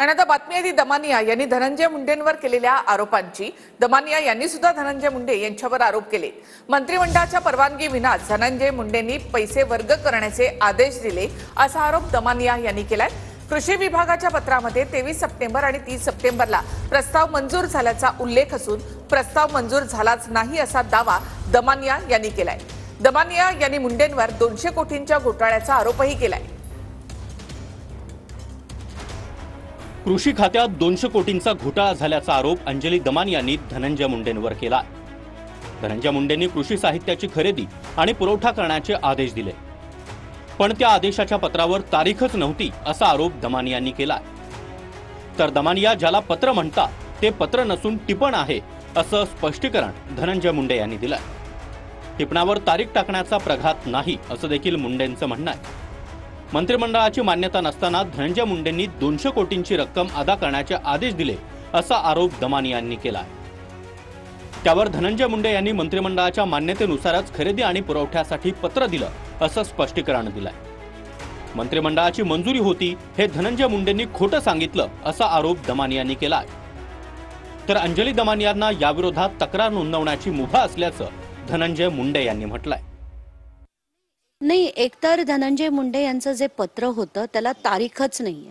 आणि आता बातमी आहे ती दमानिया यांनी धनंजय मुंडेंवर केलेल्या आरोपांची। दमानिया यांनी सुद्धा धनंजय मुंडे यांच्यावर आरोप केले। मंत्रिमंडळाच्या परवानगी विना धनंजय मुंडेंनी पैसे वर्ग करण्याचे आदेश दिले असा आरोप दमानिया यांनी केलाय। कृषी विभागाच्या पत्रामध्ये 23 सप्टेंबर आणि 30 सप्टेंबरला प्रस्ताव मंजूर झाल्याचा उल्लेख असून प्रस्ताव मंजूर झालाच नाही असा दावा दमानिया यांनी केलाय। दमानिया यांनी मुंडेंवर 200 कोटींच्या घोटाळ्याचा आरोपही केलाय। कृषी खात्यात 200 कोटींचा घोटाळा झाल्याचा आरोप अंजली दमानिया यांनी धनंजय मुंडेंवर केला। धनंजय मुंडेंनी कृषी साहित्याची खरेदी आणि पुरवठा करण्याचे आदेश दिले, पण त्या आदेशाच्या पत्रावर तारीखच नव्हती असा आरोप दमानिया यांनी केला। तर दमानिया ज्याला पत्र म्हणतात ते पत्र नसून टिपण आहे असं स्पष्टीकरण धनंजय मुंडे यांनी दिलं। टिपणावर तारीख टाकण्याचा प्रघात नाही असं देखील मुंडेंचं म्हणणं आहे। मंत्रिमंडळाची मान्यता नसताना धनंजय मुंडेंनी 200 कोटींची रक्कम अदा करण्याचे आदेश दिले असा आरोप दमानिया यांनी केला। त्यावर धनंजय मुंडे यांनी मंत्रिमंडळाच्या मान्यतेनुसारच खरेदी आणि पुरवठ्यासाठी पत्र दिलं असं स्पष्टीकरण दिलंय। मंत्रिमंडळाची मंजुरी होती हे धनंजय मुंडेंनी खोटं सांगितलं असा आरोप दमानिया यांनी केला। तर अंजली दमानिया यांना याविरोधात तक्रार नोंदवण्याची मुभा असल्याचं धनंजय मुंडे यांनी म्हटलंय। नाही, एकतर धनंजय मुंडे यांचं जे पत्र होतं त्याला तारीखच नाहीये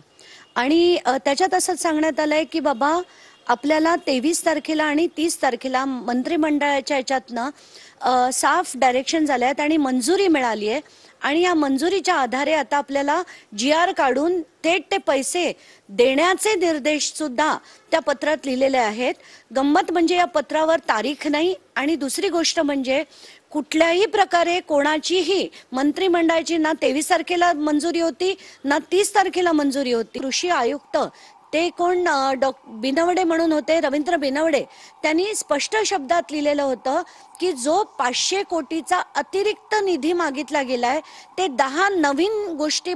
आणि त्याच्यात असं सांगण्यात आलंय की बाबा आपल्याला 23 तारखेला आणि 30 तारखेला मंत्रिमंडळाच्या याच्यातनं साफ डायरेक्शन झाले आहेत आणि मंजुरी मिळाली आहे आणि या मंजुरीच्या आधारे आता आपल्याला GR काढून थेट ते पैसे देण्याचे निर्देश सुद्धा त्या पत्रात लिहिलेले आहेत। गंमत म्हणजे या पत्रावर तारीख नाही आणि दुसरी गोष्ट म्हणजे कुठल्याही प्रकारे कोणाचीही मंत्रिमंडळाची ना 23 तारखेला मंजुरी होती ना 30 तारखेला मंजुरी होती। कृषी आयुक्त ते कोण बिनवडे म्हणून होते, रवींद्र बिनवडे, त्यांनी स्पष्ट शब्दात लिहिलेलं होतं की जो 500 कोटीचा अतिरिक्त निधी मागितला गेलाय ते 10 नवीन गोष्टी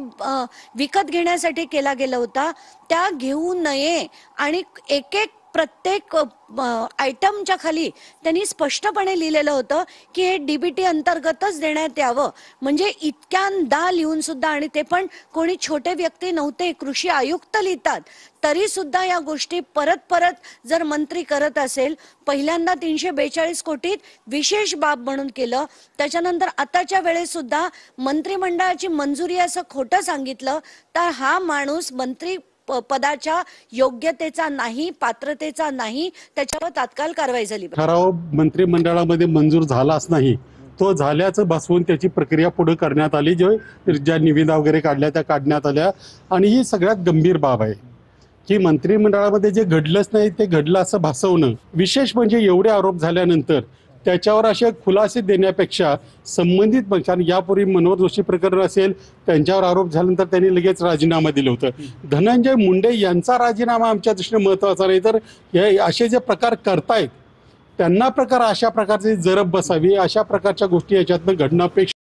विकत घेण्यासाठी केला गेला होता, त्या घेऊ नये आणि एक प्रत्येक आयटमच्या खाली त्यांनी स्पष्टपणे लिहिलेलं होतं की हे DBT अंतर्गतच देण्यात यावं। म्हणजे इतक्यांदा लिहून सुद्धा, आणि ते पण कोणी छोटे व्यक्ती नव्हते, कृषी आयुक्त लिहितात, तरी सुद्धा या गोष्टी परत परत जर मंत्री करत असेल, पहिल्यांदा 342 कोटीत विशेष बाब म्हणून केलं, त्याच्यानंतर आताच्या वेळेस सुद्धा मंत्रिमंडळाची मंजुरी असं खोटं सांगितलं, तर हा माणूस मंत्री पदाच्या योग्यतेचा नाही, पात्रतेचा नाही, त्याच्यावर तात्काळ कारवाई झाली। ठराव मंत्रिमंडळामध्ये मंजूर झालाच नाही, तो झाल्याचं भासवून त्याची प्रक्रिया पुढे करण्यात आली, ज्या निविदा वगैरे काढल्या त्या काढण्यात आल्या। आणि ही सगळ्यात गंभीर बाब आहे की मंत्रिमंडळामध्ये जे घडलंच नाही ते घडलं असं भासवणं। विशेष म्हणजे एवढे आरोप झाल्यानंतर त्याच्यावर असे खुलासे देण्यापेक्षा संबंधित पक्षाने, यापूर्वी मनोहर जोशी प्रकरण असेल त्यांच्यावर आरोप झाल्यानंतर त्यांनी लगेच राजीनामा दिलं होतं। धनंजय मुंडे यांचा राजीनामा आमच्या दृष्टीने महत्त्वाचा नाही, तर हे असे जे प्रकार करतायत त्यांना अशा प्रकारची जरब बसावी, अशा प्रकारच्या गोष्टी याच्यातनं घडणं अपेक्षित